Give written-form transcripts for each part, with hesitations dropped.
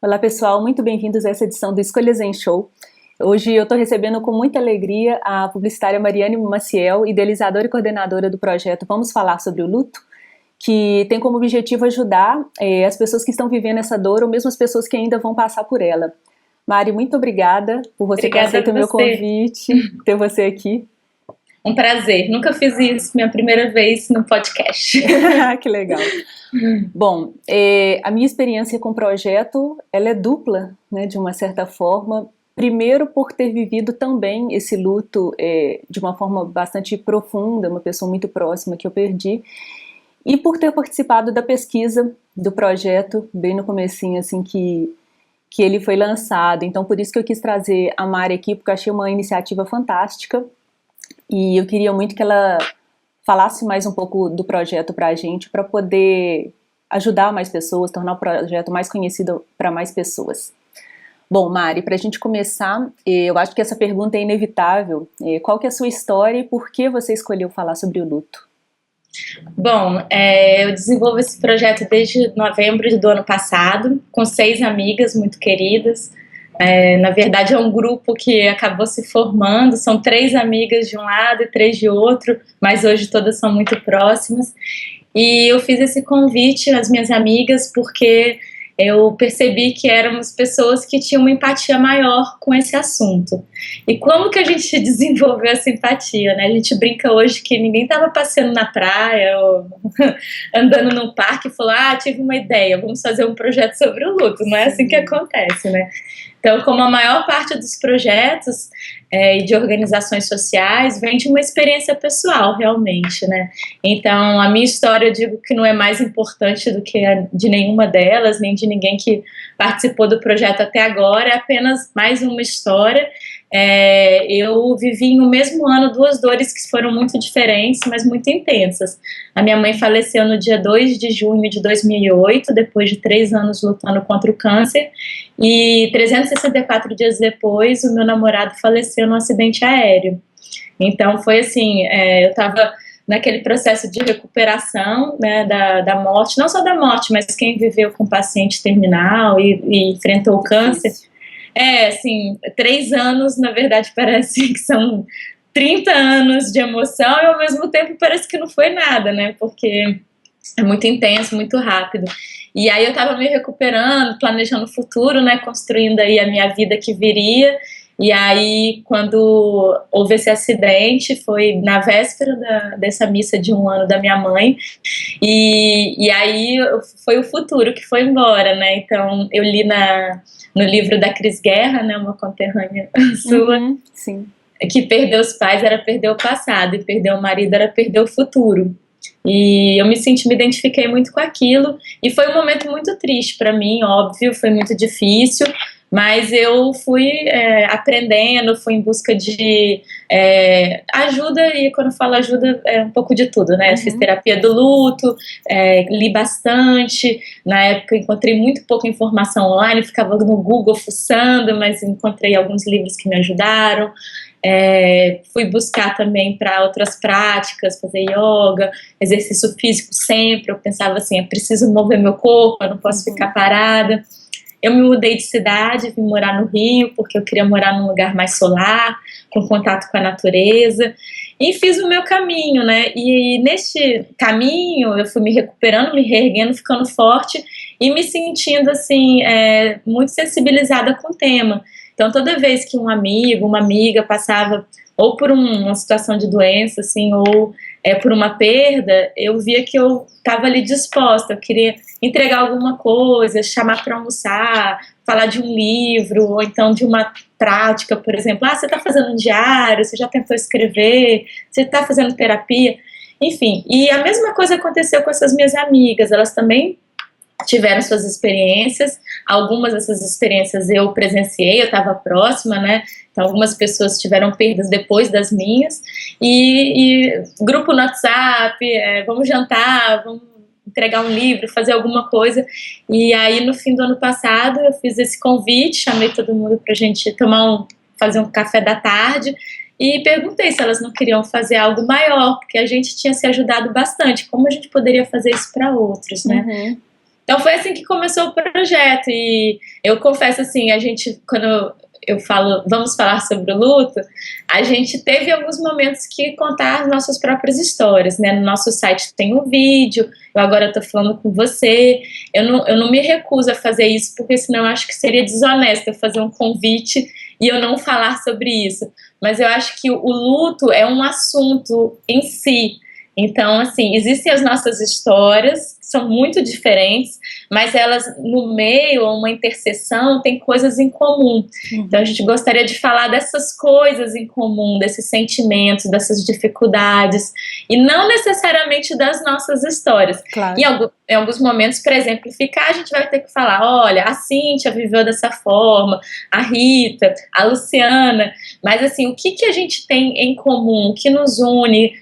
Olá pessoal, muito bem-vindos a essa edição do Escolhas em Show. Hoje eu estou recebendo com muita alegria a publicitária Mariane Maciel, idealizadora e coordenadora do projeto Vamos Falar sobre o Luto, que tem como objetivo ajudar as pessoas que estão vivendo essa dor ou mesmo as pessoas que ainda vão passar por ela. Mari, muito obrigada por você ter aceito o meu convite, ter você aqui. Um prazer, nunca fiz isso, minha primeira vez no podcast. Que legal. Bom, a minha experiência com o projeto, ela é dupla, né, de uma certa forma. Primeiro por ter vivido também esse luto de uma forma bastante profunda, uma pessoa muito próxima que eu perdi, e por ter participado da pesquisa do projeto, bem no comecinho, assim, que ele foi lançado. Então, por isso que eu quis trazer a Mari aqui, porque eu achei uma iniciativa fantástica. E eu queria muito que ela falasse mais um pouco do projeto para a gente, para poder ajudar mais pessoas, tornar o projeto mais conhecido para mais pessoas. Bom, Mari, para a gente começar, eu acho que essa pergunta é inevitável. Qual que é a sua história e por que você escolheu falar sobre o luto? Bom, eu desenvolvo esse projeto desde novembro do ano passado, com 6 amigas muito queridas. Na verdade é um grupo que acabou se formando, são 3 amigas de um lado e 3 de outro, mas hoje todas são muito próximas, e eu fiz esse convite às minhas amigas porque eu percebi que éramos pessoas que tinham uma empatia maior com esse assunto. E como que a gente desenvolveu essa empatia, né? A gente brinca hoje que ninguém estava passeando na praia ou andando no parque e falou, tive uma ideia, vamos fazer um projeto sobre o luto. Não é assim que acontece, né? Então, como a maior parte dos projetos e de organizações sociais vem de uma experiência pessoal, realmente, né? Então, a minha história, eu digo que não é mais importante do que a de nenhuma delas, nem de ninguém que participou do projeto até agora, é apenas mais uma história. Eu vivi no mesmo ano 2 dores que foram muito diferentes, mas muito intensas. A minha mãe faleceu no dia 2 de junho de 2008, depois de 3 anos lutando contra o câncer, e 364 dias depois o meu namorado faleceu num acidente aéreo. Então foi assim, eu estava naquele processo de recuperação, né, da morte, não só da morte, mas quem viveu com paciente terminal e enfrentou o câncer. Assim, 3 anos, na verdade, parece que são 30 anos de emoção e ao mesmo tempo parece que não foi nada, né? Porque é muito intenso, muito rápido. E aí eu tava me recuperando, planejando o futuro, né? Construindo aí a minha vida que viria. E aí, quando houve esse acidente, foi na véspera dessa missa de 1 ano da minha mãe, e aí foi o futuro que foi embora, né? Então, eu li no livro da Cris Guerra, né, uma conterrânea sua, sim, que perder os pais era perder o passado, e perder o marido era perder o futuro. E eu me identifiquei muito com aquilo, e foi um momento muito triste para mim, óbvio, foi muito difícil, mas eu fui aprendendo, fui em busca de ajuda, e quando eu falo ajuda é um pouco de tudo, né? Fiz terapia do luto, li bastante, na época encontrei muito pouca informação online, ficava no Google fuçando, mas encontrei alguns livros que me ajudaram. Fui buscar também para outras práticas, fazer yoga, exercício físico sempre. Eu pensava assim, eu preciso mover meu corpo, eu não posso ficar parada. Eu me mudei de cidade, vim morar no Rio, porque eu queria morar num lugar mais solar, com contato com a natureza, e fiz o meu caminho, né? E neste caminho eu fui me recuperando, me reerguendo, ficando forte e me sentindo assim, muito sensibilizada com o tema. Então, toda vez que um amigo, uma amiga passava ou por uma situação de doença, assim, ou por uma perda, eu via que eu estava ali disposta, eu queria entregar alguma coisa, chamar para almoçar, falar de um livro, ou então de uma prática, por exemplo, você está fazendo um diário, você já tentou escrever, você está fazendo terapia, enfim. E a mesma coisa aconteceu com essas minhas amigas, elas também tiveram suas experiências, algumas dessas experiências eu presenciei, eu estava próxima, né? Então algumas pessoas tiveram perdas depois das minhas, e grupo no WhatsApp, vamos jantar, vamos entregar um livro, fazer alguma coisa. E aí no fim do ano passado eu fiz esse convite, chamei todo mundo pra gente fazer um café da tarde, e perguntei se elas não queriam fazer algo maior, porque a gente tinha se ajudado bastante, como a gente poderia fazer isso para outros, né? Então foi assim que começou o projeto, e eu confesso assim, a gente, quando eu falo, vamos falar sobre o luto, a gente teve alguns momentos que contar as nossas próprias histórias, né? No nosso site tem um vídeo, eu agora estou falando com você, eu não me recuso a fazer isso, porque senão eu acho que seria desonesto eu fazer um convite e eu não falar sobre isso. Mas eu acho que o luto é um assunto em si. Então, assim, existem as nossas histórias, que são muito diferentes, mas elas, no meio, uma interseção, tem coisas em comum. Então, a gente gostaria de falar dessas coisas em comum, desses sentimentos, dessas dificuldades, e não necessariamente das nossas histórias. Claro. Em alguns momentos, para exemplificar, a gente vai ter que falar, olha, a Cíntia viveu dessa forma, a Rita, a Luciana, mas assim, o que a gente tem em comum, o que nos une,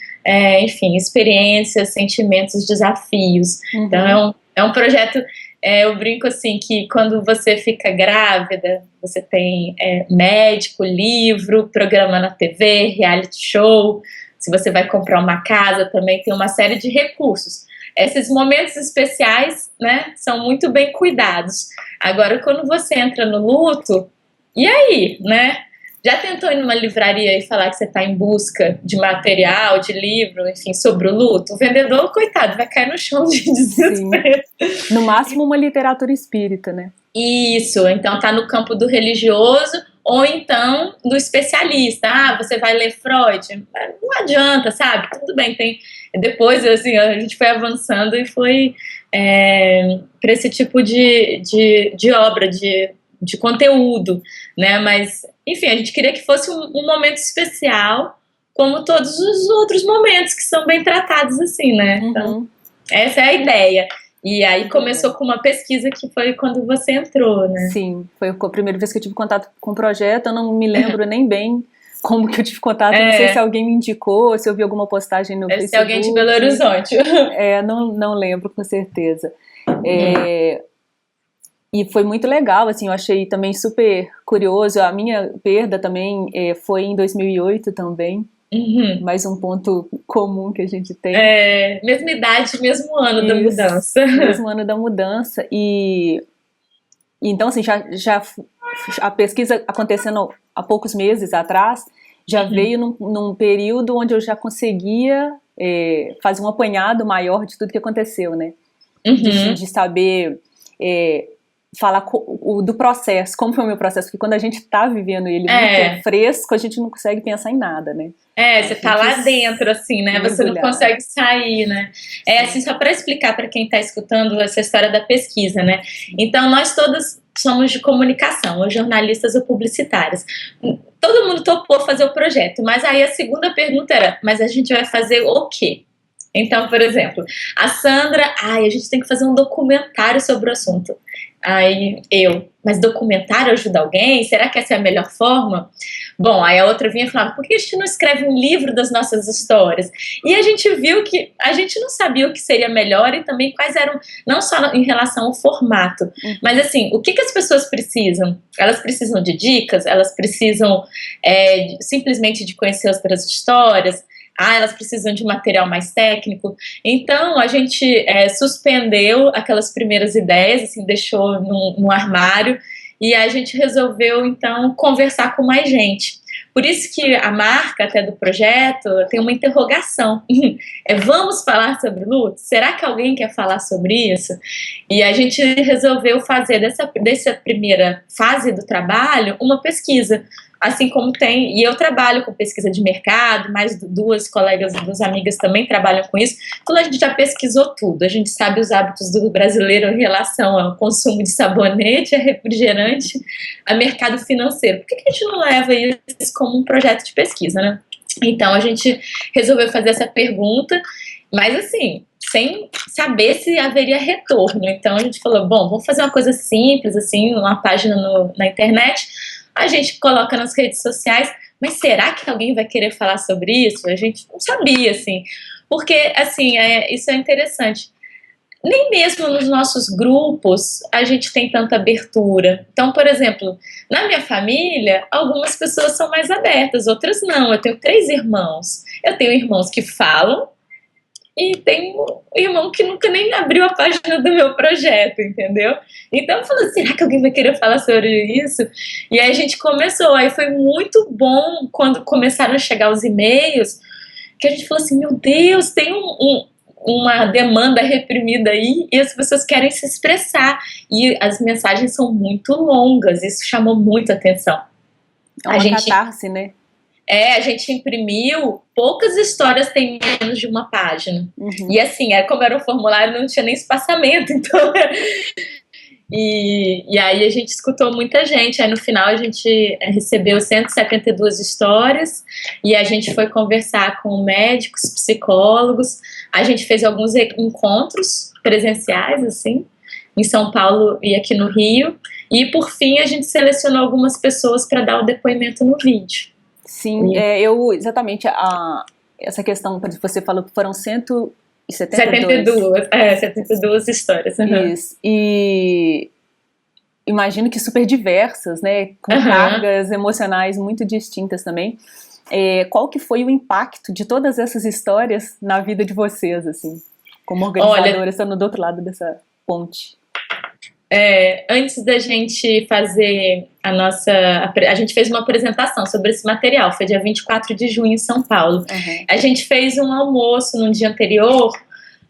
enfim, experiências, sentimentos, desafios. Então é um projeto, eu brinco assim, que quando você fica grávida, você tem médico, livro, programa na TV, reality show, se você vai comprar uma casa também tem uma série de recursos. Esses momentos especiais, né, são muito bem cuidados. Agora, quando você entra no luto, e aí, né? Já tentou ir numa livraria e falar que você está em busca de material, de livro, enfim, sobre o luto? O vendedor, coitado, vai cair no chão de desespero. Sim. No máximo uma literatura espírita, né? Isso, então tá no campo do religioso ou então do especialista. Ah, você vai ler Freud? Não adianta, sabe? Tudo bem, tem... Depois, assim, a gente foi avançando e foi para esse tipo de obra, de conteúdo, né? Mas, enfim, a gente queria que fosse um momento especial, como todos os outros momentos que são bem tratados assim, né? Então, essa é a ideia. E aí começou com uma pesquisa que foi quando você entrou, né? Sim, foi a primeira vez que eu tive contato com o projeto, eu não me lembro nem bem como que eu tive contato, não sei se alguém me indicou, se eu vi alguma postagem no Facebook. Se alguém de Belo Horizonte. Não lembro com certeza. E foi muito legal, assim, eu achei também super curioso. A minha perda também foi em 2008 também. Mais um ponto comum que a gente tem. Mesma idade, mesmo ano da mudança. Mesmo ano da mudança. E então, assim, já a pesquisa acontecendo há poucos meses atrás, já veio num período onde eu já conseguia fazer um apanhado maior de tudo que aconteceu, né? De saber... falar do processo, como foi o meu processo, porque quando a gente tá vivendo ele muito fresco, a gente não consegue pensar em nada, né? Você tá lá dentro, assim, né? Você não consegue sair, né? Assim, só para explicar para quem tá escutando essa história da pesquisa, né? Então, nós todas somos de comunicação, ou jornalistas ou publicitárias. Todo mundo topou fazer o projeto, mas aí a segunda pergunta era, mas a gente vai fazer o quê? Então, por exemplo, a Sandra, a gente tem que fazer um documentário sobre o assunto. Aí mas documentário ajuda alguém? Será que essa é a melhor forma? Bom, aí a outra vinha e falava, por que a gente não escreve um livro das nossas histórias? E a gente viu que a gente não sabia o que seria melhor e também quais eram, não só em relação ao formato, mas assim, o que as pessoas precisam? Elas precisam de dicas? Elas precisam simplesmente de conhecer outras histórias? Elas precisam de material mais técnico. Então, a gente suspendeu aquelas primeiras ideias, assim, deixou no armário, e a gente resolveu, então, conversar com mais gente. Por isso que a marca até do projeto tem uma interrogação. Vamos falar sobre luto? Será que alguém quer falar sobre isso? E a gente resolveu fazer dessa primeira fase do trabalho uma pesquisa. Assim como tem, e eu trabalho com pesquisa de mercado, mais duas colegas, duas amigas também trabalham com isso, então a gente já pesquisou tudo, a gente sabe os hábitos do brasileiro em relação ao consumo de sabonete, a refrigerante, a mercado financeiro. Por que a gente não leva isso como um projeto de pesquisa, né? Então a gente resolveu fazer essa pergunta, mas assim, sem saber se haveria retorno. Então a gente falou, bom, vamos fazer uma coisa simples, assim, uma página na internet, a gente coloca nas redes sociais, mas será que alguém vai querer falar sobre isso? A gente não sabia, assim, porque, assim, isso é interessante. Nem mesmo nos nossos grupos a gente tem tanta abertura. Então, por exemplo, na minha família, algumas pessoas são mais abertas, outras não. Eu tenho 3 irmãos. Eu tenho irmãos que falam e tem um irmão que nunca nem abriu a página do meu projeto, entendeu? Então eu falei, será que alguém vai querer falar sobre isso? E aí a gente começou, aí foi muito bom quando começaram a chegar os e-mails, que a gente falou assim, meu Deus, tem uma demanda reprimida aí e as pessoas querem se expressar. E as mensagens são muito longas, isso chamou muita atenção. É uma catarse, né? A gente imprimiu, poucas histórias têm menos de uma página. E assim, como era um formulário, não tinha nem espaçamento, então... E aí a gente escutou muita gente, aí no final a gente recebeu 172 histórias e a gente foi conversar com médicos, psicólogos, a gente fez alguns encontros presenciais, assim, em São Paulo e aqui no Rio, e por fim a gente selecionou algumas pessoas para dar o depoimento no vídeo. Sim, exatamente, essa questão que você falou que foram 72 histórias. Isso, e imagino que super diversas, né, com cargas emocionais muito distintas também. Qual que foi o impacto de todas essas histórias na vida de vocês, assim, como organizadora, estando do outro lado dessa ponte? Antes da gente fazer a gente fez uma apresentação sobre esse material, foi dia 24 de junho em São Paulo. A gente fez um almoço no dia anterior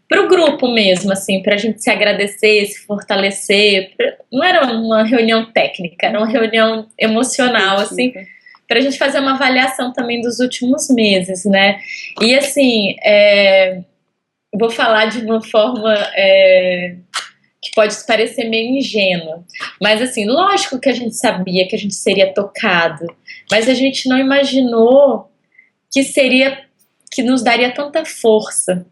para o grupo mesmo, assim, para a gente se agradecer, se fortalecer. Não era uma reunião técnica, era uma reunião emocional, assim, para a gente fazer uma avaliação também dos últimos meses, né? E assim, vou falar de uma forma que pode parecer meio ingênua, mas assim, lógico que a gente sabia que a gente seria tocado, mas a gente não imaginou que nos daria tanta força.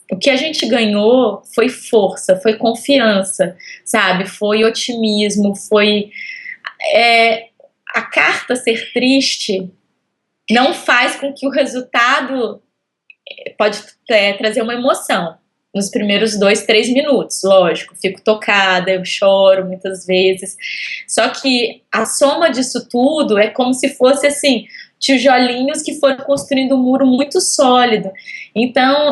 O que a gente ganhou foi força, foi confiança, sabe? Foi otimismo, foi... a carta ser triste não faz com que o resultado pode trazer uma emoção. Nos primeiros 2, 3 minutos, lógico, fico tocada, eu choro muitas vezes. Só que a soma disso tudo é como se fosse assim, tijolinhos que foram construindo um muro muito sólido. Então,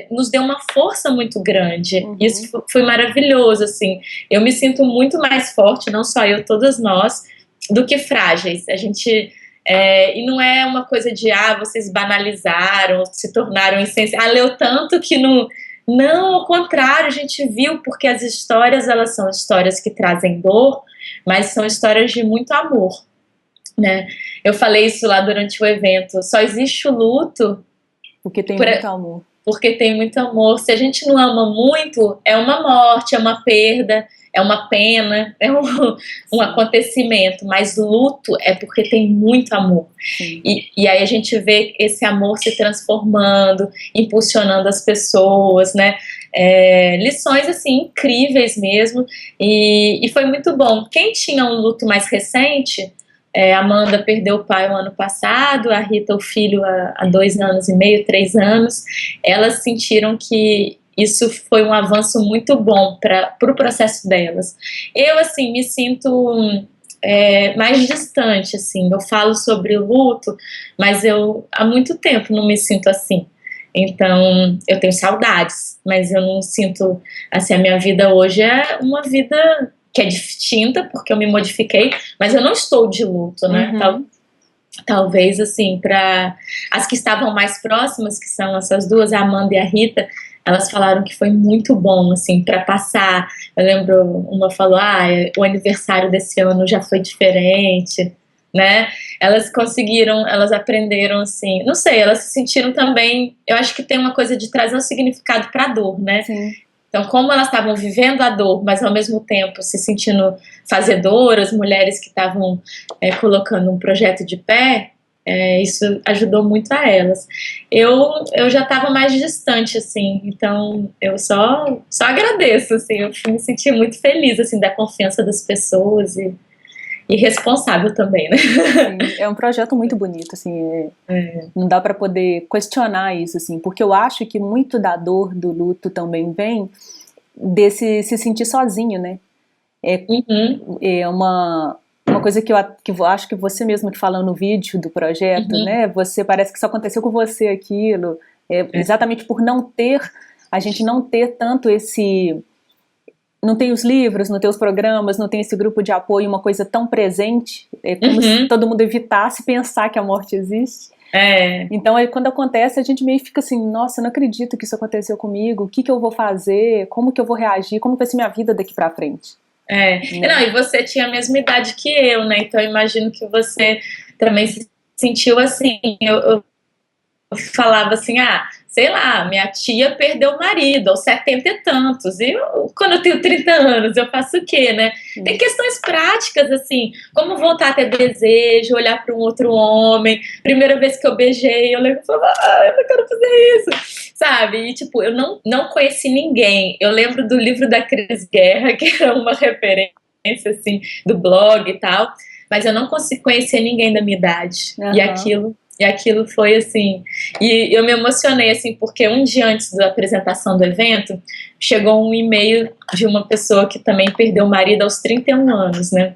nos deu uma força muito grande. Isso foi maravilhoso, assim. Eu me sinto muito mais forte, não só eu, todas nós, do que frágeis. A gente... e não é uma coisa de, vocês banalizaram, se tornaram essenciais. Leu tanto que não... Não, ao contrário, a gente viu, porque as histórias, elas são histórias que trazem dor, mas são histórias de muito amor, né? Eu falei isso lá durante o evento, só existe o luto porque tem muito amor. Porque tem muito amor. Se a gente não ama muito, é uma morte, é uma perda, é uma pena, é um acontecimento, mas luto é porque tem muito amor. E aí a gente vê esse amor se transformando, impulsionando as pessoas, né? Lições assim incríveis mesmo, e foi muito bom. Quem tinha um luto mais recente, a Amanda perdeu o pai o ano passado, a Rita o filho há 2 anos e meio, 3 anos, elas sentiram que isso foi um avanço muito bom para o processo delas. Eu, assim, me sinto mais distante, assim. Eu falo sobre o luto, mas eu há muito tempo não me sinto assim. Então, eu tenho saudades, mas eu não sinto... Assim, a minha vida hoje é uma vida que é distinta, porque eu me modifiquei, mas eu não estou de luto, né? Talvez, assim, para as que estavam mais próximas, que são essas duas, a Amanda e a Rita, elas falaram que foi muito bom, assim, para passar. Eu lembro, uma falou, o aniversário desse ano já foi diferente, né? Elas conseguiram, elas aprenderam, assim, não sei, elas se sentiram também, eu acho que tem uma coisa de trazer um significado para a dor, né? Sim. Então, como elas estavam vivendo a dor, mas ao mesmo tempo se sentindo fazedoras, mulheres que estavam colocando um projeto de pé, isso ajudou muito a elas. Eu já estava mais distante, assim, então eu só agradeço, assim, eu me senti muito feliz, assim, da confiança das pessoas e responsável também, né? Sim, é um projeto muito bonito, assim, não dá para poder questionar isso, assim, porque eu acho que muito da dor do luto também vem desse se sentir sozinho, né? É uma coisa que eu acho que você mesmo que falando no vídeo do projeto, né? Você parece que só aconteceu com você aquilo, Exatamente por a gente não ter tanto não tem os livros, não tem os programas, não tem esse grupo de apoio, uma coisa tão presente, é como se todo mundo evitasse pensar que a morte existe. Então, quando acontece, a gente meio fica assim, nossa, eu não acredito que isso aconteceu comigo, o que eu vou fazer, como que eu vou reagir, como vai ser minha vida daqui pra frente. Né? Não, e você tinha a mesma idade que eu, né? Então eu imagino que você também se sentiu assim. Eu falava assim, sei lá, minha tia perdeu o marido aos 70 e tantos, e quando eu tenho 30 anos, eu faço o quê, né? Tem questões práticas, assim, como voltar a ter desejo, olhar para um outro homem, primeira vez que eu beijei, eu lembro e falava, eu não quero fazer isso, sabe? E, tipo, eu não conheci ninguém. Eu lembro do livro da Cris Guerra, que era uma referência, assim, do blog e tal, mas eu não consegui conhecer ninguém da minha idade, E aquilo foi assim, e eu me emocionei assim, porque um dia antes da apresentação do evento, chegou um e-mail de uma pessoa que também perdeu o marido aos 31 anos, né?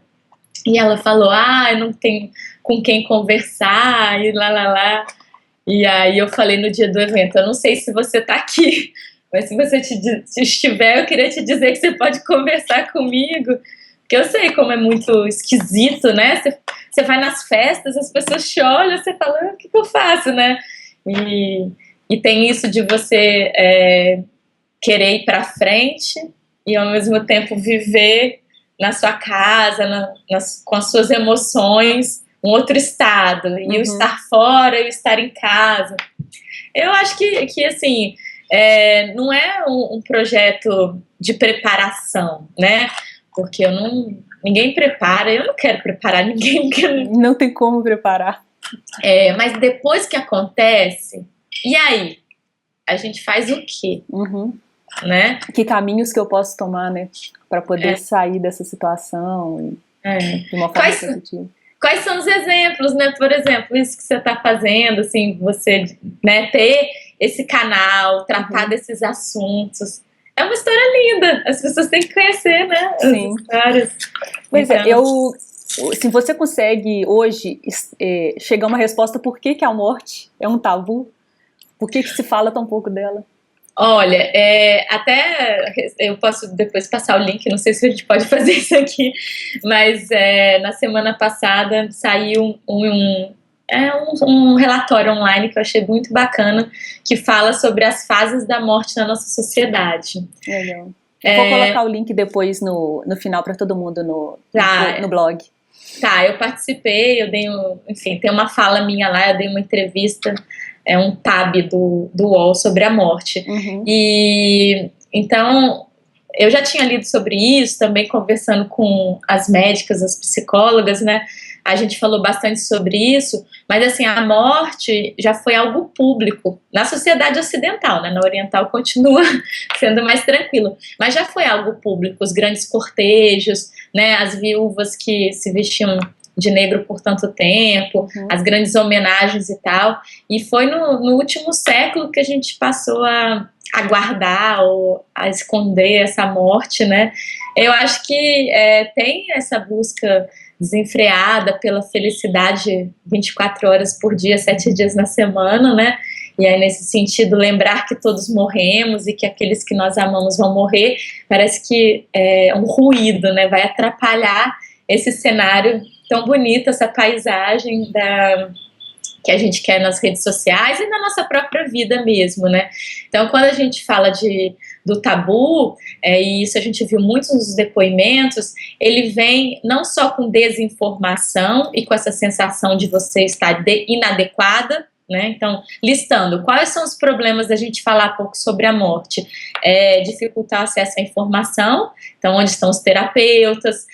E ela falou, eu não tenho com quem conversar, e lá. E aí eu falei no dia do evento, eu não sei se você tá aqui, mas se você se estiver, eu queria te dizer que você pode conversar comigo, porque eu sei como é muito esquisito, né? Você vai nas festas, as pessoas te olham, você fala, o que eu faço, né? E tem isso de você querer ir pra frente e ao mesmo tempo viver na sua casa, com as suas emoções, um outro estado. E o estar fora e o estar em casa. Eu acho que assim, não é um projeto de preparação, né? Porque ninguém prepara, eu não quero preparar ninguém. Não tem como preparar. Mas depois que acontece, e aí? A gente faz o quê? Né? Que caminhos que eu posso tomar, né? Para poder sair dessa situação de uma forma positiva. Quais são os exemplos, né? Por exemplo, isso que você está fazendo, assim, você, né, ter esse canal, tratar desses assuntos. É uma história linda, as pessoas têm que conhecer, né? As histórias. Pois se você consegue hoje chegar a uma resposta por que a morte é um tabu, por que se fala tão pouco dela? Olha, até eu posso depois passar o link, não sei se a gente pode fazer isso aqui, mas na semana passada saiu um relatório online que eu achei muito bacana, que fala sobre as fases da morte na nossa sociedade. Legal. Eu vou colocar o link depois no final para todo mundo no blog. Tá, eu participei, enfim, tem uma fala minha lá, eu dei uma entrevista, um tab do UOL sobre a morte. E então eu já tinha lido sobre isso, também conversando com as médicas, as psicólogas, né? A gente falou bastante sobre isso, mas assim, a morte já foi algo público na sociedade ocidental, né? Na oriental continua sendo mais tranquilo, mas já foi algo público, os grandes cortejos, né? As viúvas que se vestiam de negro por tanto tempo, as grandes homenagens e tal, e foi no último século que a gente passou a guardar ou a esconder essa morte, né? Eu acho que tem essa busca desenfreada pela felicidade 24 horas por dia, 7 dias na semana, né? E aí, nesse sentido, lembrar que todos morremos e que aqueles que nós amamos vão morrer, parece que é um ruído, né? Vai atrapalhar esse cenário tão bonito, essa paisagem que a gente quer nas redes sociais e na nossa própria vida mesmo, né? Então, quando a gente fala do tabu, e isso a gente viu muitos nos depoimentos, ele vem não só com desinformação e com essa sensação de você estar inadequada, né? Então, listando quais são os problemas da gente falar pouco sobre a morte, dificultar o acesso à informação, então onde estão os terapeutas,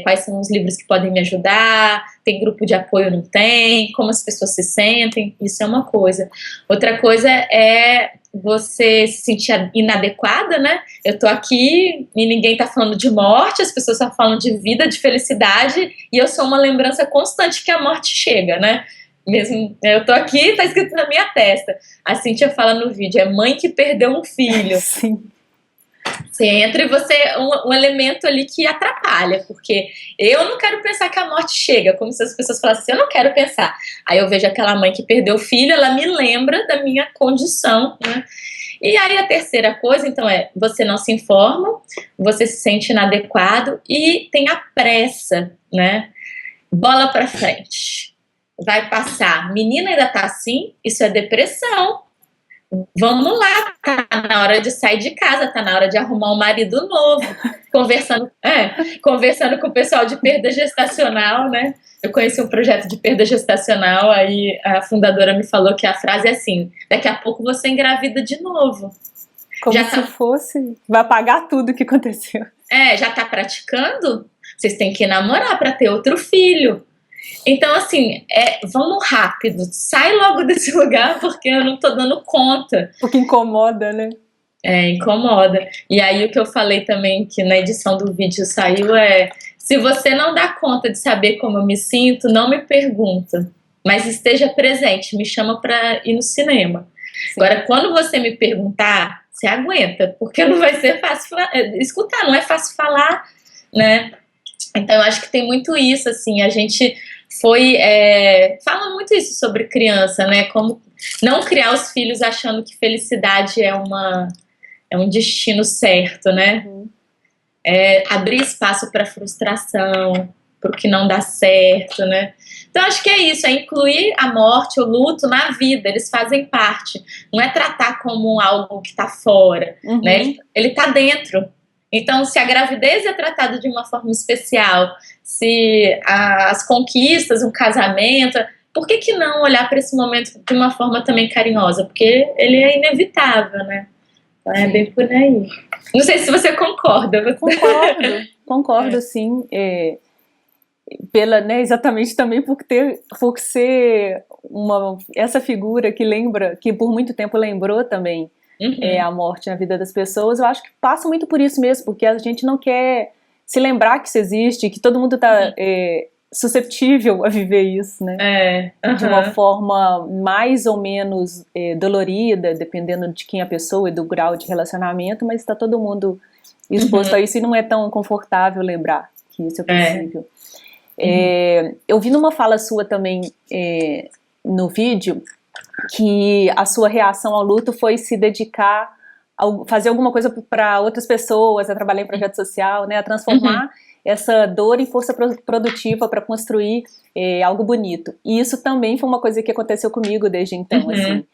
quais são os livros que podem me ajudar, tem grupo de apoio, não tem, como as pessoas se sentem, isso é uma coisa. Outra coisa é você se sentir inadequada, né? Eu tô aqui e ninguém tá falando de morte, as pessoas só falam de vida, de felicidade, e eu sou uma lembrança constante que a morte chega, né? Mesmo, eu tô aqui, tá escrito na minha testa. A Cíntia fala no vídeo, é mãe que perdeu um filho. Sim. Você entra e você um elemento ali que atrapalha, porque eu não quero pensar que a morte chega, como se as pessoas falassem assim, eu não quero pensar. Aí eu vejo aquela mãe que perdeu o filho, ela me lembra da minha condição, né? E aí a terceira coisa, então, você não se informa, você se sente inadequado e tem a pressa, né? Bola pra frente. Vai passar. Menina ainda tá assim? Isso é depressão. Vamos lá, tá na hora de sair de casa, tá na hora de arrumar um marido novo. Conversando com o pessoal de perda gestacional, né? Eu conheci um projeto de perda gestacional, aí a fundadora me falou que a frase é assim, daqui a pouco você engravida de novo. Como já se fosse, vai apagar tudo que aconteceu. Já tá praticando? Vocês têm que namorar para ter outro filho. Então, assim, vamos rápido, sai logo desse lugar porque eu não tô dando conta. Porque incomoda, né? Incomoda. E aí o que eu falei também, que na edição do vídeo saiu, se você não dá conta de saber como eu me sinto, não me pergunta, mas esteja presente, me chama pra ir no cinema. Sim. Agora, quando você me perguntar, você aguenta, porque não vai ser fácil escutar, não é fácil falar, né? Então, eu acho que tem muito isso, assim, a gente fala muito isso sobre criança, né? Como não criar os filhos achando que felicidade é um destino certo, né? Uhum. Abrir espaço para frustração, para o que não dá certo, né? Então, acho que é isso, incluir a morte, o luto na vida, eles fazem parte. Não é tratar como algo que está fora, né? Ele está dentro. Então, se a gravidez é tratada de uma forma especial, se as conquistas, um casamento, por que não olhar para esse momento de uma forma também carinhosa? Porque ele é inevitável, né? Então, é bem por aí. Não sei se você concorda. Concordo sim. Exatamente também por ser essa figura que lembra, que por muito tempo lembrou também a morte na vida das pessoas. Eu acho que passa muito por isso mesmo, porque a gente não quer se lembrar que isso existe, que todo mundo está susceptível a viver isso, né? De uma forma mais ou menos dolorida, dependendo de quem é a pessoa e do grau de relacionamento, mas está todo mundo exposto a isso e não é tão confortável lembrar que isso é possível. Eu vi numa fala sua também no vídeo que a sua reação ao luto foi se dedicar a fazer alguma coisa para outras pessoas, a trabalhar em projeto social, né, a transformar essa dor em força produtiva para construir algo bonito. E isso também foi uma coisa que aconteceu comigo desde então, assim,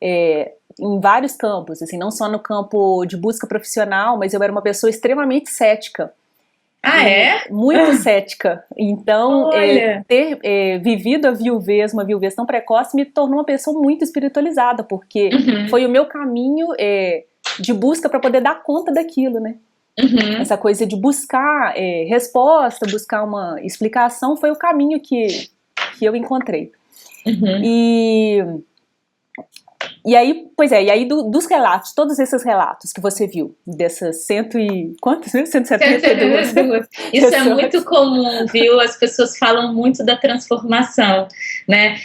em vários campos, assim, não só no campo de busca profissional, mas eu era uma pessoa extremamente cética. Muito cética. Então, ter vivido uma viuvez tão precoce, me tornou uma pessoa muito espiritualizada, porque foi o meu caminho de busca para poder dar conta daquilo, né? Essa coisa de buscar resposta, buscar uma explicação, foi o caminho que eu encontrei. E aí, dos relatos, todos esses relatos que você viu, dessas 172 Isso é muito comum, viu? As pessoas falam muito da transformação, né?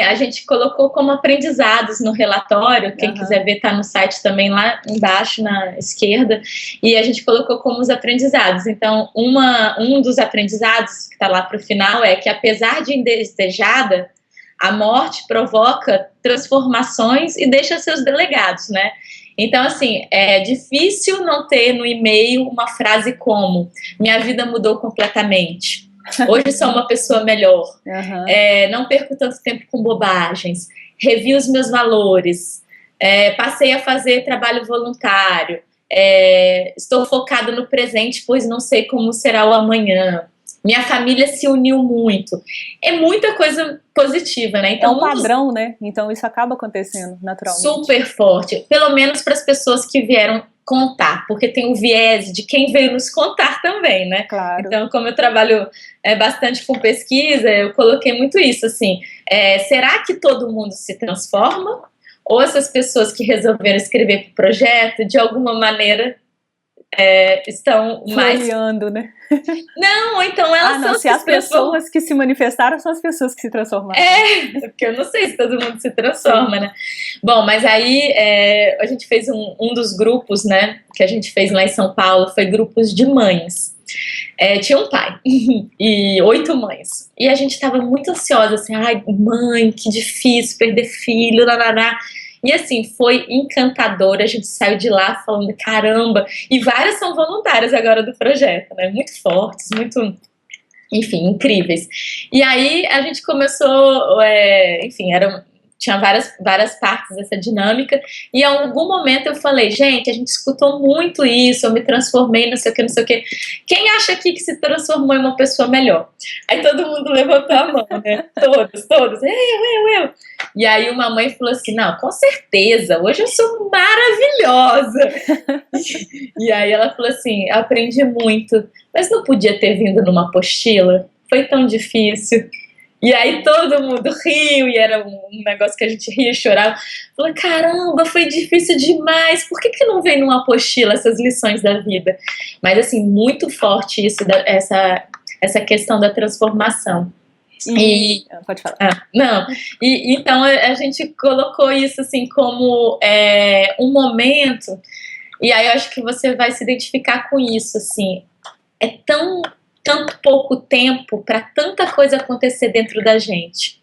A gente colocou como aprendizados no relatório, quem quiser ver tá no site também lá embaixo na esquerda, e a gente colocou como os aprendizados. Então, um dos aprendizados que tá lá pro final é que apesar de indesejada, a morte provoca transformações e deixa seus delegados, né? Então, assim, é difícil não ter no e-mail uma frase como: minha vida mudou completamente, hoje sou uma pessoa melhor, não perco tanto tempo com bobagens, revi os meus valores, passei a fazer trabalho voluntário, estou focada no presente, pois não sei como será o amanhã. Minha família se uniu muito. É muita coisa positiva, né? Então, é um padrão, né? Então isso acaba acontecendo naturalmente. Super forte. Pelo menos para as pessoas que vieram contar, porque tem o viés de quem veio nos contar também, né? Claro. Então, como eu trabalho bastante com pesquisa, eu coloquei muito isso, assim. Será que todo mundo se transforma? Ou essas pessoas que resolveram escrever para o projeto, de alguma maneira, estão mais... Floreando, né? Não, ou então elas são se as pessoas que se manifestaram são as pessoas que se transformaram. Porque eu não sei se todo mundo se transforma, né? Bom, mas aí a gente fez um dos grupos, né, que a gente fez lá em São Paulo, foi grupos de mães. Tinha um pai e 8 mães. E a gente tava muito ansiosa, assim, ai, mãe, que difícil perder filho, lá. E assim, foi encantador, a gente saiu de lá falando, caramba, e várias são voluntárias agora do projeto, né, muito fortes, muito, enfim, incríveis. E aí a gente começou, enfim, tinha várias partes dessa dinâmica, e em algum momento eu falei, gente, a gente escutou muito isso, eu me transformei, não sei o que, quem acha aqui que se transformou em uma pessoa melhor? Aí todo mundo levantou a mão, né, todos, eu. E aí uma mãe falou assim, não, com certeza, hoje eu sou maravilhosa. E aí ela falou assim, aprendi muito, mas não podia ter vindo numa apostila, foi tão difícil. E aí todo mundo riu, e era um negócio que a gente ria e chorava. Falei, caramba, foi difícil demais, por que não vem numa apostila essas lições da vida? Mas assim, muito forte isso, essa questão da transformação. Pode falar. Então a gente colocou isso assim como um momento, e aí eu acho que você vai se identificar com isso, assim, tanto pouco tempo para tanta coisa acontecer dentro da gente.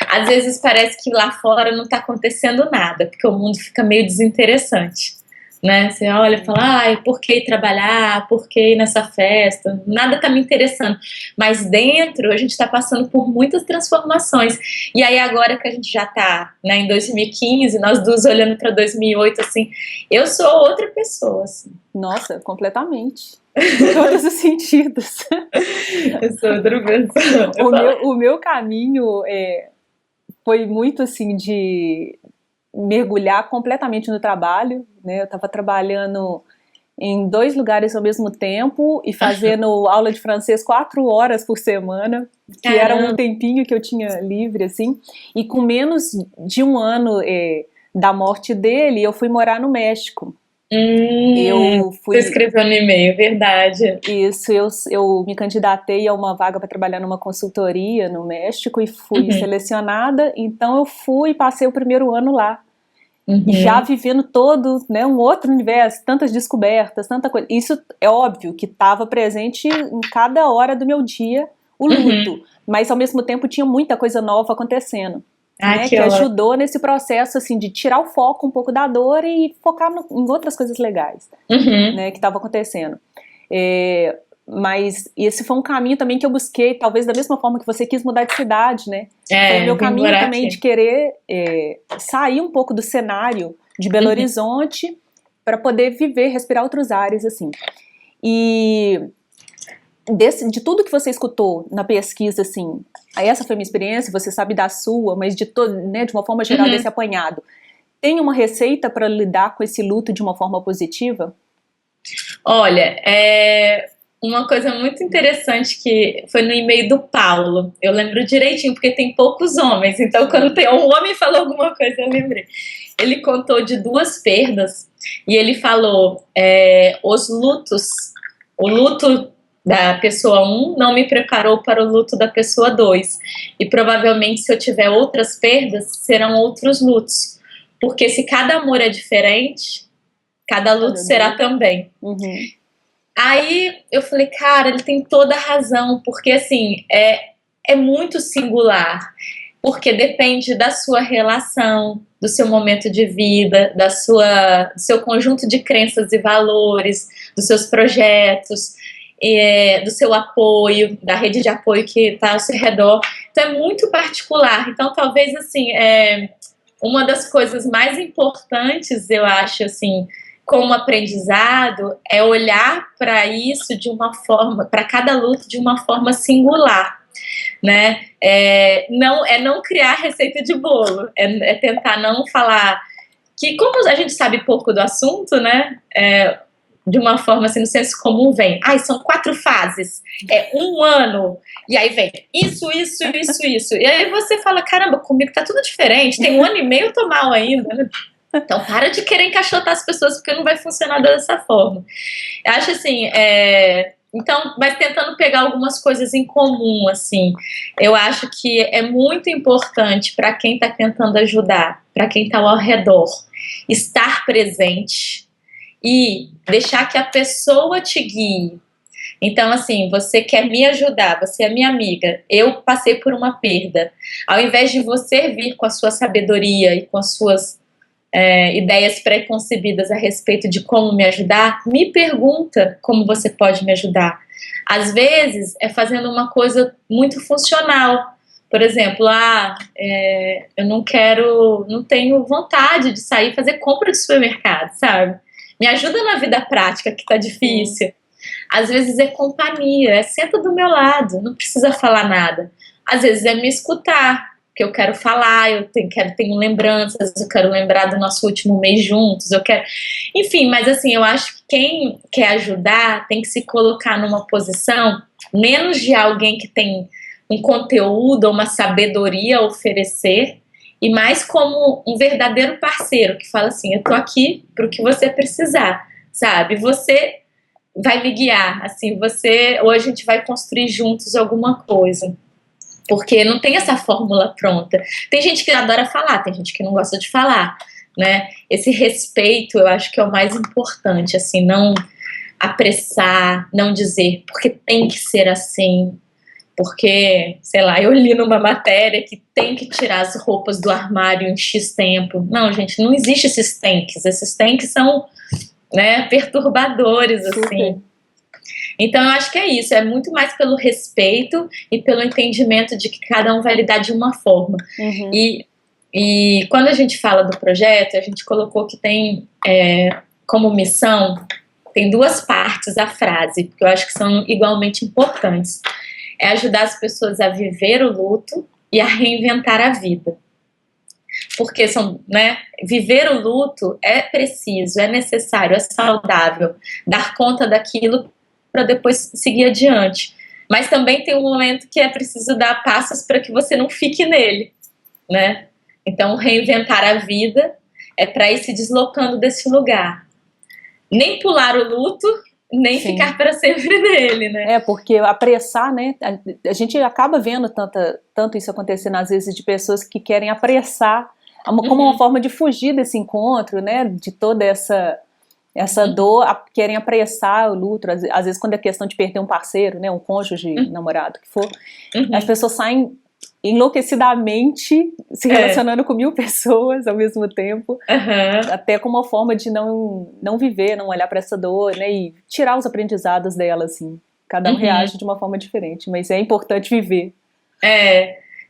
Às vezes parece que lá fora não está acontecendo nada, porque o mundo fica meio desinteressante, né? Você olha e fala, ai, por que ir trabalhar? Por que ir nessa festa? Nada está me interessando. Mas dentro a gente está passando por muitas transformações. E aí agora que a gente já está, né, em 2015, nós duas olhando para 2008, assim, eu sou outra pessoa, assim. Nossa, completamente. Em todos os sentidos. Eu sou outra pessoa. O meu caminho foi muito assim de mergulhar completamente no trabalho, né? Eu estava trabalhando em 2 lugares ao mesmo tempo e fazendo aula de francês 4 horas por semana, que era um tempinho que eu tinha livre, assim, e com menos de 1 ano da morte dele, eu fui morar no México. Você escreveu no e-mail, verdade. Isso, eu me candidatei a uma vaga para trabalhar numa consultoria no México e fui selecionada, então eu fui e passei o primeiro ano lá. Já vivendo todo, né, um outro universo, tantas descobertas, tanta coisa. Isso é óbvio que estava presente em cada hora do meu dia, o luto, mas ao mesmo tempo tinha muita coisa nova acontecendo. Né, que ajudou nesse processo assim, de tirar o foco um pouco da dor e focar em outras coisas legais, né, que estavam acontecendo. Mas esse foi um caminho também que eu busquei, talvez da mesma forma que você quis mudar de cidade, né? Foi o meu caminho também de querer sair um pouco do cenário de Belo Horizonte para poder viver, respirar outros ares, assim. E de tudo que você escutou na pesquisa, assim, essa foi a minha experiência, você sabe da sua, mas de uma forma geral desse apanhado, tem uma receita para lidar com esse luto de uma forma positiva? Olha, uma coisa muito interessante que foi no e-mail do Paulo, eu lembro direitinho, porque tem poucos homens, então quando tem um homem falou alguma coisa, eu lembrei. Ele contou de 2 perdas, e ele falou, os lutos, o luto da pessoa 1 não me preparou para o luto da pessoa 2, e provavelmente se eu tiver outras perdas, serão outros lutos, porque se cada amor é diferente, cada luto será também. Aí eu falei, cara, ele tem toda a razão, porque assim, é muito singular, porque depende da sua relação, do seu momento de vida, do seu conjunto de crenças e valores, dos seus projetos, do seu apoio, da rede de apoio que está ao seu redor. Então é muito particular. Então talvez assim, uma das coisas mais importantes, eu acho, assim, como aprendizado, é olhar para isso de uma forma, para cada luto de uma forma singular, né? Não criar receita de bolo, é tentar não falar que, como a gente sabe pouco do assunto, né? De uma forma assim, no senso comum vem, são 4 fases, 1 ano, e aí vem isso, e aí você fala, caramba, comigo tá tudo diferente, tem 1 ano e meio, eu tô mal ainda, né? Então, para de querer encaixotar as pessoas, porque não vai funcionar dessa forma. Eu acho assim, então, mas tentando pegar algumas coisas em comum, assim, eu acho que é muito importante para quem está tentando ajudar, para quem está ao redor, estar presente e deixar que a pessoa te guie. Então, assim, você quer me ajudar, você é minha amiga, eu passei por uma perda. Ao invés de você vir com a sua sabedoria e com as suas ideias pré-concebidas a respeito de como me ajudar, me pergunta como você pode me ajudar. Às vezes é fazendo uma coisa muito funcional. Por exemplo, eu não tenho vontade de sair e fazer compra de supermercado, sabe? Me ajuda na vida prática que tá difícil. Às vezes é companhia, senta do meu lado, não precisa falar nada. Às vezes é me escutar, que eu quero falar, tenho lembranças, eu quero lembrar do nosso último mês juntos, enfim, mas assim, eu acho que quem quer ajudar tem que se colocar numa posição menos de alguém que tem um conteúdo ou uma sabedoria a oferecer, e mais como um verdadeiro parceiro que fala assim, eu tô aqui pro que você precisar, sabe? Você vai me guiar, assim, ou a gente vai construir juntos alguma coisa. Porque não tem essa fórmula pronta. Tem gente que adora falar, tem gente que não gosta de falar, né? Esse respeito, eu acho que é o mais importante, assim, não apressar, não dizer, porque tem que ser assim, porque, sei lá, eu li numa matéria que tem que tirar as roupas do armário em X tempo. Não, gente, não existe esses tanques são, né, perturbadores, assim. Então eu acho que é isso, é muito mais pelo respeito e pelo entendimento de que cada um vai lidar de uma forma. E quando a gente fala do projeto, a gente colocou que tem como missão, tem duas partes a frase, porque eu acho que são igualmente importantes. É ajudar as pessoas a viver o luto e a reinventar a vida. Porque viver o luto é preciso, é necessário, é saudável, dar conta daquilo para depois seguir adiante. Mas também tem um momento que é preciso dar passos para que você não fique nele, né? Então, reinventar a vida é para ir se deslocando desse lugar. Nem pular o luto, nem Sim. ficar para sempre nele, né? Porque apressar, né? A gente acaba vendo tanto isso acontecendo às vezes de pessoas que querem apressar como uma forma de fugir desse encontro, né? De toda essa dor, querem apressar o luto, às vezes quando é questão de perder um parceiro, né, um cônjuge, namorado, que for, as pessoas saem enlouquecidamente se relacionando com 1000 pessoas ao mesmo tempo, até como uma forma de não viver, não olhar para essa dor, né, e tirar os aprendizados dela, assim. Cada um reage de uma forma diferente, mas é importante viver.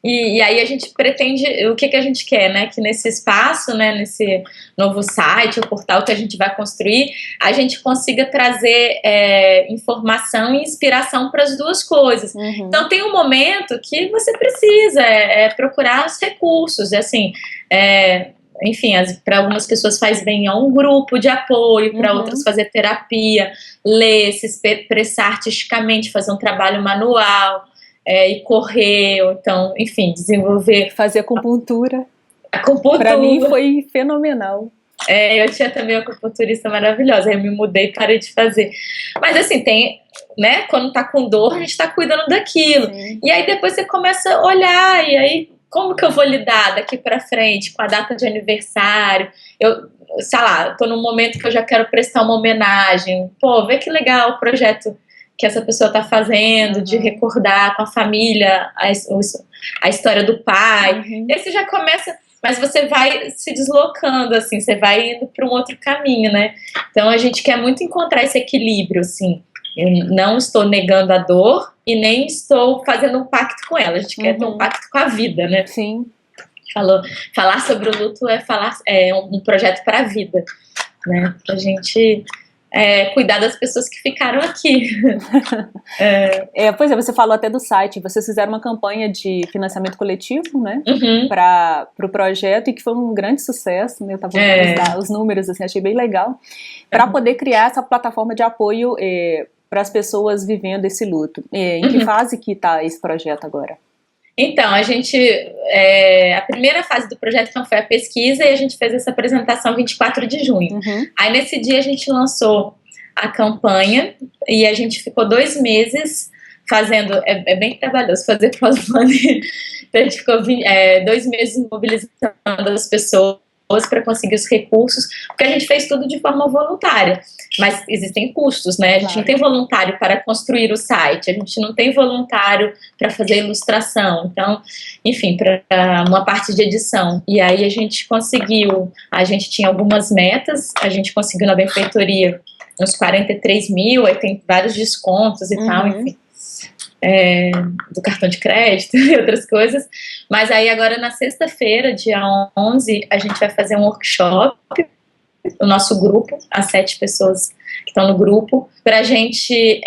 E aí a gente pretende, o que a gente quer, né? Que nesse espaço, né, nesse novo site, o portal que a gente vai construir, a gente consiga trazer informação e inspiração para as duas coisas. Então tem um momento que você precisa procurar os recursos, assim, enfim, para algumas pessoas faz bem a um grupo de apoio, para outras fazer terapia, ler, se expressar artisticamente, fazer um trabalho manual, e correr, ou então, enfim, desenvolver. Fazer acupuntura. Acupuntura. Pra mim foi fenomenal. Eu tinha também uma acupunturista maravilhosa, aí eu me mudei e parei de fazer. Mas assim, tem, né, quando tá com dor, a gente tá cuidando daquilo. Sim. E aí depois você começa a olhar, e aí, como que eu vou lidar daqui pra frente, com a data de aniversário? Sei lá, eu tô num momento que eu já quero prestar uma homenagem. Pô, vê que legal o projeto que essa pessoa está fazendo, de recordar com a família a história do pai. E aí você já começa, mas você vai se deslocando, assim, você vai indo para um outro caminho, né? Então a gente quer muito encontrar esse equilíbrio, assim. Eu não estou negando a dor e nem estou fazendo um pacto com ela. A gente quer ter um pacto com a vida, né? Sim. Falar sobre o luto é um projeto para a vida, né? Pra gente cuidar das pessoas que ficaram aqui. Pois é, você falou até do site, vocês fizeram uma campanha de financiamento coletivo, né, para o projeto, e que foi um grande sucesso, né, eu estava vendo os números, assim, achei bem legal, para poder criar essa plataforma de apoio para as pessoas vivendo esse luto. Em que fase que está esse projeto agora? Então, a primeira fase do projeto então, foi a pesquisa e a gente fez essa apresentação 24 de junho. Aí nesse dia a gente lançou a campanha e a gente ficou 2 meses fazendo, é bem trabalhoso fazer crowdfunding, então a gente ficou 2 meses mobilizando as pessoas para conseguir os recursos, porque a gente fez tudo de forma voluntária, mas existem custos, né? A gente não tem voluntário para construir o site, a gente não tem voluntário para fazer ilustração, então, enfim, para uma parte de edição. E aí a gente tinha algumas metas, a gente conseguiu na benfeitoria uns 43 mil, aí tem vários descontos e tal, enfim. Do cartão de crédito e outras coisas, mas aí agora na sexta-feira, dia 11, a gente vai fazer um workshop, o nosso grupo, as 7 pessoas que estão no grupo, para a gente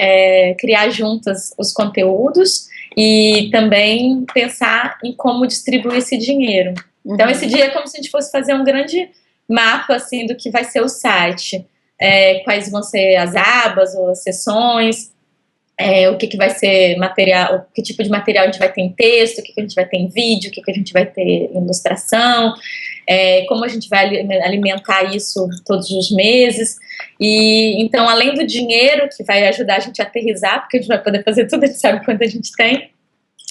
criar juntas os conteúdos e também pensar em como distribuir esse dinheiro. Então esse dia é como se a gente fosse fazer um grande mapa assim, do que vai ser o site, quais vão ser as abas ou as seções, o que vai ser material, que tipo de material a gente vai ter em texto, o que a gente vai ter em vídeo, o que a gente vai ter em ilustração, como a gente vai alimentar isso todos os meses. E então, além do dinheiro que vai ajudar a gente a aterrissar, porque a gente vai poder fazer tudo, a gente sabe quanto a gente tem,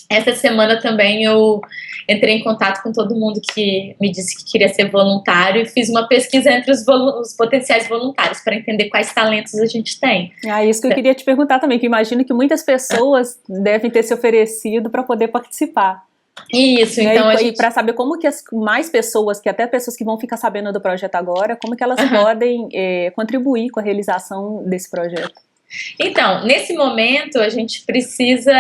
essa semana também eu entrei em contato com todo mundo que me disse que queria ser voluntário e fiz uma pesquisa entre os potenciais voluntários para entender quais talentos a gente tem. Isso que eu queria te perguntar também, que imagino que muitas pessoas devem ter se oferecido para poder participar. Isso, então e para saber como que as mais pessoas, que até pessoas que vão ficar sabendo do projeto agora, como que elas podem contribuir com a realização desse projeto. Então, nesse momento, a gente precisa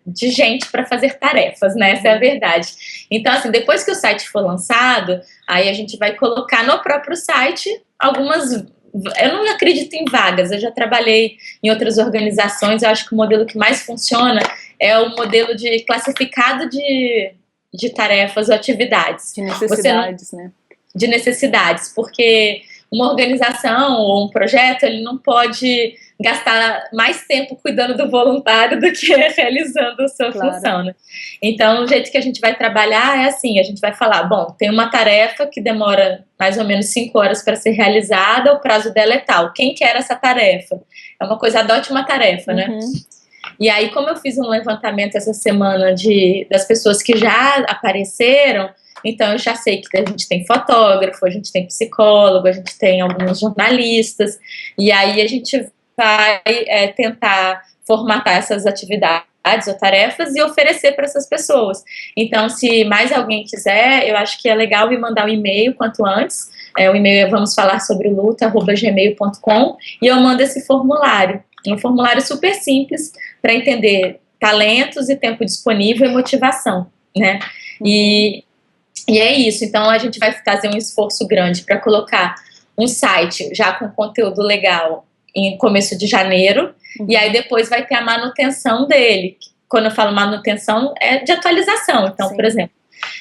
de gente para fazer tarefas, né? Essa é a verdade. Então, assim, depois que o site for lançado, aí a gente vai colocar no próprio site algumas... Eu não acredito em vagas, eu já trabalhei em outras organizações, eu acho que o modelo que mais funciona é o modelo de classificado de tarefas ou atividades. De necessidades, né? De necessidades, porque uma organização ou um projeto, ele não pode gastar mais tempo cuidando do voluntário do que realizando a sua função, né? Então, o jeito que a gente vai trabalhar é assim, a gente vai falar, bom, tem uma tarefa que demora mais ou menos 5 horas para ser realizada, o prazo dela é tal. Quem quer essa tarefa? É uma coisa, adote uma tarefa, né? E aí, como eu fiz um levantamento essa semana das pessoas que já apareceram, então eu já sei que a gente tem fotógrafo, a gente tem psicólogo, a gente tem alguns jornalistas, e aí a gente vai tentar formatar essas atividades ou tarefas e oferecer para essas pessoas. Então, se mais alguém quiser, eu acho que é legal me mandar um e-mail quanto antes. O e-mail é vamosfalarsobreluta@gmail.com e eu mando esse formulário. Um formulário super simples para entender talentos e tempo disponível e motivação, né? E é isso. Então, a gente vai fazer um esforço grande para colocar um site já com conteúdo legal em começo de janeiro, e aí depois vai ter a manutenção dele. Quando eu falo manutenção, é de atualização. Então, por exemplo,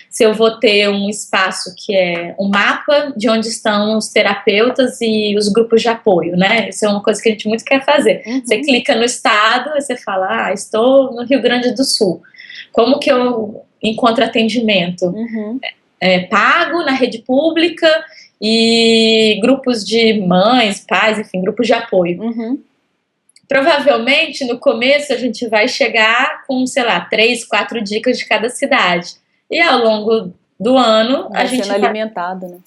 se eu vou ter um espaço que é um mapa de onde estão os terapeutas e os grupos de apoio, né? Isso é uma coisa que a gente muito quer fazer. Você clica no estado e você fala, estou no Rio Grande do Sul. Como que eu encontro atendimento? Pago na rede pública e grupos de mães, pais, enfim, grupos de apoio. Provavelmente, no começo, a gente vai chegar com, 3, 4 dicas de cada cidade. E ao longo do ano, a gente vai... alimentado, né?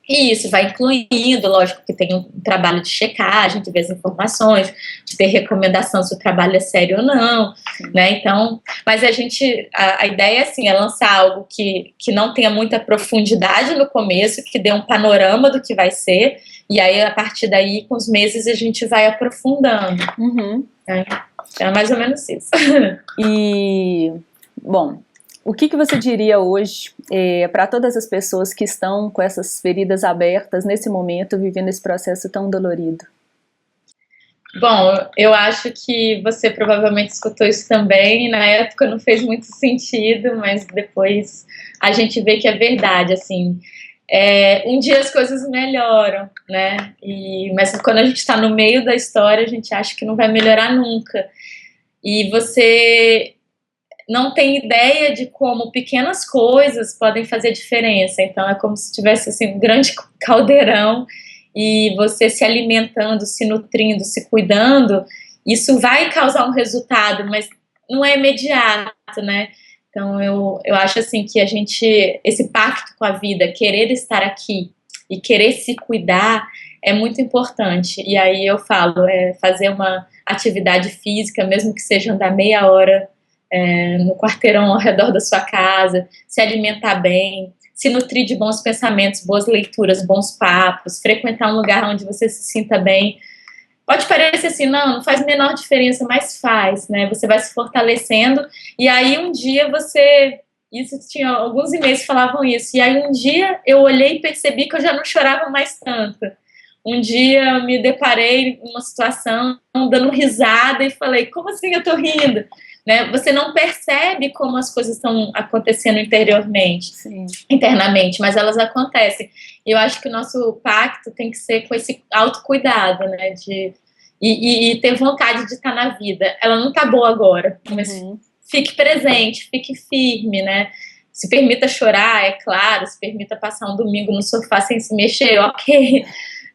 Isso, vai incluindo, lógico que tem um trabalho de checagem, de ver as informações, de ter recomendação se o trabalho é sério ou não, né? Então, mas a ideia é assim, é lançar algo que não tenha muita profundidade no começo, que dê um panorama do que vai ser, e aí a partir daí, com os meses, a gente vai aprofundando. É mais ou menos isso. E, bom, o que você diria hoje para todas as pessoas que estão com essas feridas abertas nesse momento, vivendo esse processo tão dolorido? Bom, eu acho que você provavelmente escutou isso também, na época não fez muito sentido, mas depois a gente vê que é verdade, assim, um dia as coisas melhoram, né, mas quando a gente está no meio da história, a gente acha que não vai melhorar nunca, e você não tem ideia de como pequenas coisas podem fazer diferença. Então é como se tivesse assim, um grande caldeirão e você se alimentando, se nutrindo, se cuidando, isso vai causar um resultado, mas não é imediato, né? Então eu acho assim que esse pacto com a vida, querer estar aqui e querer se cuidar é muito importante. E aí eu falo, fazer uma atividade física, mesmo que seja andar meia hora no quarteirão ao redor da sua casa, se alimentar bem, se nutrir de bons pensamentos, boas leituras, bons papos, frequentar um lugar onde você se sinta bem. Pode parecer assim, não faz a menor diferença, mas faz, né? Você vai se fortalecendo e aí um dia isso tinha alguns e-mails que falavam isso, e aí um dia eu olhei e percebi que eu já não chorava mais tanto. Um dia eu me deparei numa situação dando risada e falei, como assim eu tô rindo? Né? Você não percebe como as coisas estão acontecendo internamente, mas elas acontecem. E eu acho que o nosso pacto tem que ser com esse autocuidado, né? E ter vontade de estar na vida. Ela não tá boa agora, mas fique presente, fique firme, né? Se permita chorar, é claro, se permita passar um domingo no sofá sem se mexer, ok.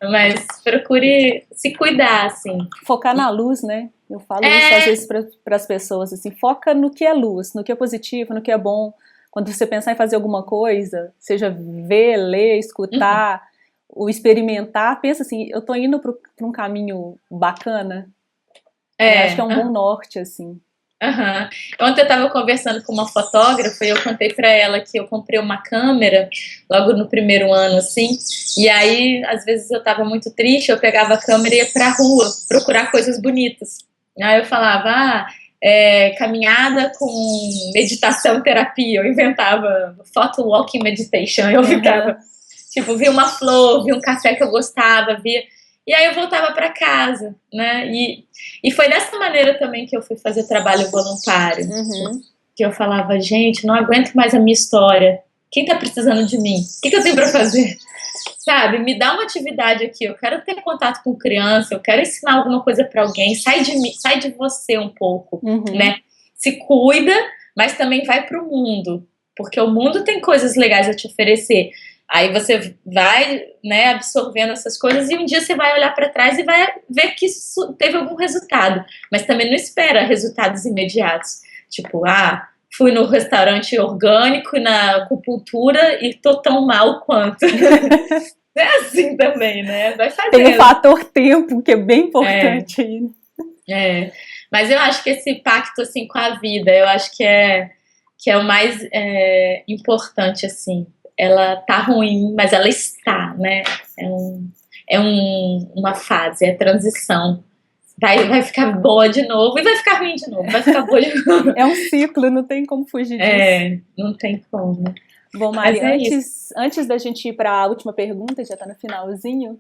Mas procure se cuidar, assim. Focar na luz, né? Eu falo isso às vezes para as pessoas, assim, foca no que é luz, no que é positivo, no que é bom. Quando você pensar em fazer alguma coisa, seja ver, ler, escutar, ou experimentar, pensa assim, eu tô indo para um caminho bacana. Eu acho que é um bom norte, assim. Ontem eu estava conversando com uma fotógrafa e eu contei para ela que eu comprei uma câmera logo no primeiro ano, assim, e aí às vezes eu estava muito triste, eu pegava a câmera e ia pra rua procurar coisas bonitas. Aí eu falava, caminhada com meditação, terapia, eu inventava photo walking meditation, eu ficava, tipo, via uma flor, via um café que eu gostava, e aí eu voltava para casa, né? E foi dessa maneira também que eu fui fazer trabalho voluntário. Que eu falava, gente, não aguento mais a minha história. Quem tá precisando de mim? O que eu tenho para fazer? Sabe, me dá uma atividade aqui. Eu quero ter contato com criança, eu quero ensinar alguma coisa para alguém. Sai de mim, sai de você um pouco, né? Se cuida, mas também vai pro mundo. Porque o mundo tem coisas legais a te oferecer. Aí você vai, né, absorvendo essas coisas e um dia você vai olhar para trás e vai ver que isso teve algum resultado. Mas também não espera resultados imediatos. Tipo, fui no restaurante orgânico, na acupuntura e tô tão mal quanto. É assim também, né? Vai fazendo. Tem o fator tempo, que é bem importante aí. Mas eu acho que esse pacto, assim, com a vida, eu acho que é o mais importante, assim. Ela tá ruim, mas ela está, né? Uma fase, é transição. Vai ficar boa de novo e vai ficar ruim de novo, vai ficar boa de novo. É um ciclo, não tem como fugir disso. Não tem como. Bom, Mari, antes da gente ir para a última pergunta, já tá no finalzinho,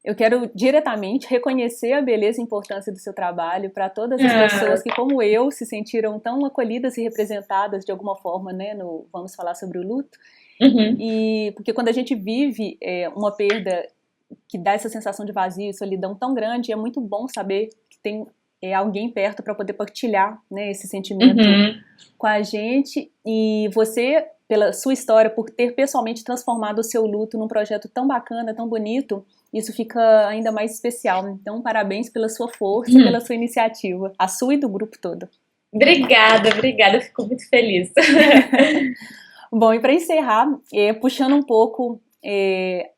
eu quero diretamente reconhecer a beleza e importância do seu trabalho para todas as pessoas que, como eu, se sentiram tão acolhidas e representadas de alguma forma, né, no Vamos Falar sobre o Luto. E porque quando a gente vive uma perda que dá essa sensação de vazio e solidão tão grande, é muito bom saber que tem alguém perto para poder partilhar, né, esse sentimento com a gente. E você, pela sua história, por ter pessoalmente transformado o seu luto num projeto tão bacana, tão bonito, isso fica ainda mais especial. Então, parabéns pela sua força e pela sua iniciativa, a sua e do grupo todo. Obrigada, eu fico muito feliz. Bom, e para encerrar, puxando um pouco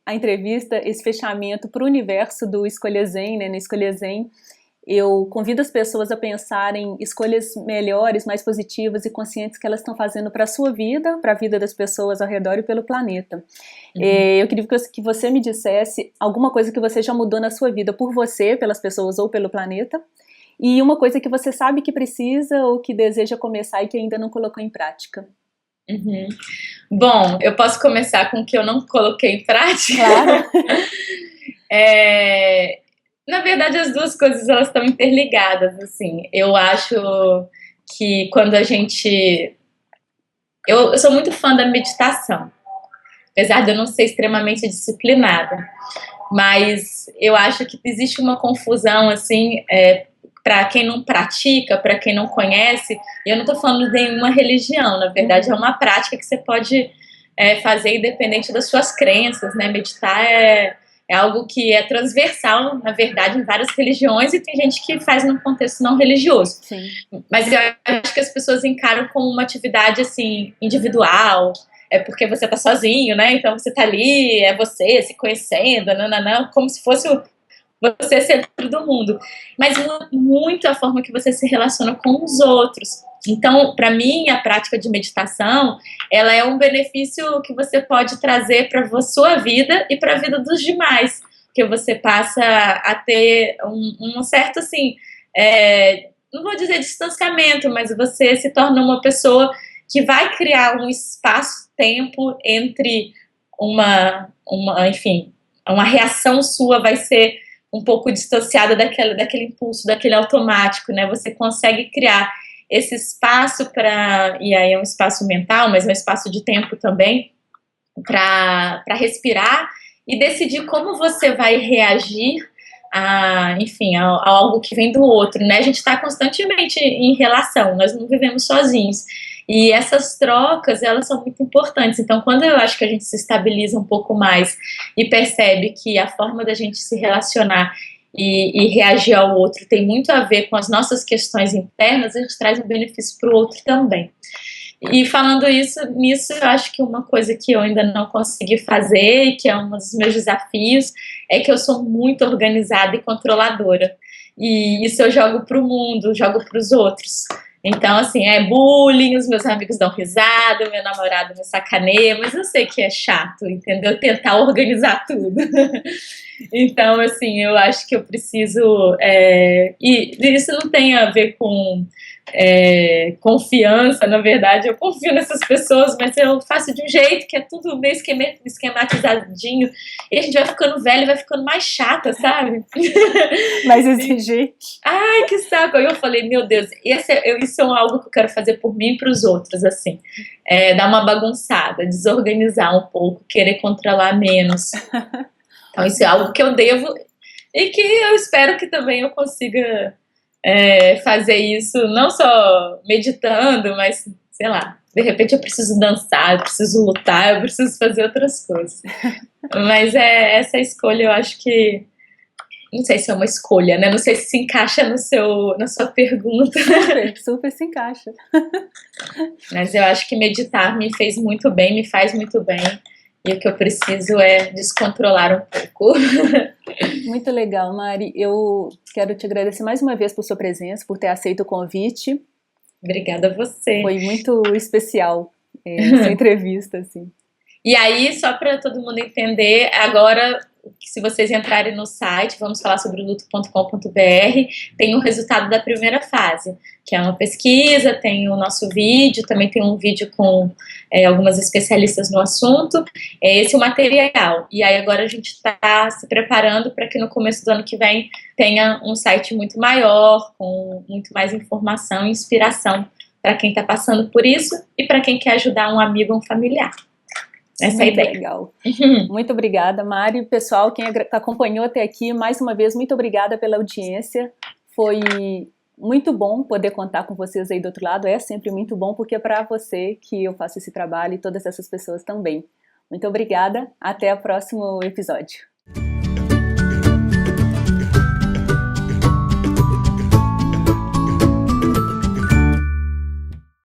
a entrevista, esse fechamento para o universo do Escolha Zen, né, no Escolha Zen, eu convido as pessoas a pensarem escolhas melhores, mais positivas e conscientes que elas estão fazendo para a sua vida, para a vida das pessoas ao redor e pelo planeta. Eu queria que você me dissesse alguma coisa que você já mudou na sua vida por você, pelas pessoas ou pelo planeta, e uma coisa que você sabe que precisa ou que deseja começar e que ainda não colocou em prática. Bom, eu posso começar com o que eu não coloquei em prática? Claro. Na verdade, as duas coisas elas estão interligadas, assim. Eu acho que quando a gente... Eu sou muito fã da meditação, apesar de eu não ser extremamente disciplinada. Mas eu acho que existe uma confusão, assim, para quem não pratica, para quem não conhece, eu não estou falando de nenhuma religião, na verdade é uma prática que você pode fazer independente das suas crenças, né? Meditar é algo que é transversal, na verdade, em várias religiões, e tem gente que faz num contexto não religioso. Sim. Mas eu acho que as pessoas encaram como uma atividade, assim, individual, porque você tá sozinho, né? Então você tá ali, é você se conhecendo, nananã, como se fosse você centro do mundo. Mas muda muito a forma que você se relaciona com os outros. Então, para mim, a prática de meditação, ela é um benefício que você pode trazer para a sua vida e para a vida dos demais, porque você passa a ter um certo, assim, não vou dizer distanciamento, mas você se torna uma pessoa que vai criar um espaço-tempo entre enfim, uma reação sua vai ser um pouco distanciada daquele impulso, daquele automático, né? Você consegue criar esse espaço e aí é um espaço mental, mas é um espaço de tempo também, para respirar e decidir como você vai reagir enfim, a algo que vem do outro, né? A gente está constantemente em relação, nós não vivemos sozinhos. E essas trocas, elas são muito importantes. Então, quando eu acho que a gente se estabiliza um pouco mais e percebe que a forma da gente se relacionar e reagir ao outro tem muito a ver com as nossas questões internas, a gente traz um benefício para o outro também. E falando nisso, eu acho que uma coisa que eu ainda não consegui fazer, e que é um dos meus desafios, é que eu sou muito organizada e controladora. E isso eu jogo para o mundo, jogo para os outros. Então, assim, é bullying, os meus amigos dão risada, meu namorado me sacaneia, mas eu sei que é chato, entendeu? Tentar organizar tudo. Então, assim, eu acho que eu preciso... e isso não tem a ver com confiança, na verdade, eu confio nessas pessoas, mas eu faço de um jeito que é tudo meio esquematizadinho, e a gente vai ficando velho e vai ficando mais chata, sabe? Mais exigente. Ai, que saco! Aí eu falei, meu Deus, isso é algo que eu quero fazer por mim e para os outros, assim, dar uma bagunçada, desorganizar um pouco, querer controlar menos. Então isso é algo que eu devo e que eu espero que também eu consiga fazer isso, não só meditando, mas, sei lá, de repente eu preciso dançar, eu preciso lutar, eu preciso fazer outras coisas. Mas essa escolha eu acho que, não sei se é uma escolha, né? Não sei se encaixa na sua pergunta. Super se encaixa. Mas eu acho que meditar me fez muito bem, me faz muito bem. E o que eu preciso é descontrolar um pouco. Muito legal, Mari. Eu quero te agradecer mais uma vez por sua presença, por ter aceito o convite. Obrigada a você. Foi muito especial essa entrevista, assim. E aí, só para todo mundo entender, agora, se vocês entrarem no site, vamos falar sobre luto.com.br, tem o resultado da primeira fase, que é uma pesquisa, tem o nosso vídeo, também tem um vídeo com algumas especialistas no assunto, esse é o material. E aí agora a gente está se preparando para que no começo do ano que vem tenha um site muito maior, com muito mais informação e inspiração para quem está passando por isso e para quem quer ajudar um amigo ou um familiar. Essa é a ideia. Legal. Muito obrigada, Mari. Pessoal, quem acompanhou até aqui, mais uma vez, muito obrigada pela audiência. Foi muito bom poder contar com vocês aí do outro lado. É sempre muito bom, porque é para você que eu faço esse trabalho e todas essas pessoas também. Muito obrigada. Até o próximo episódio.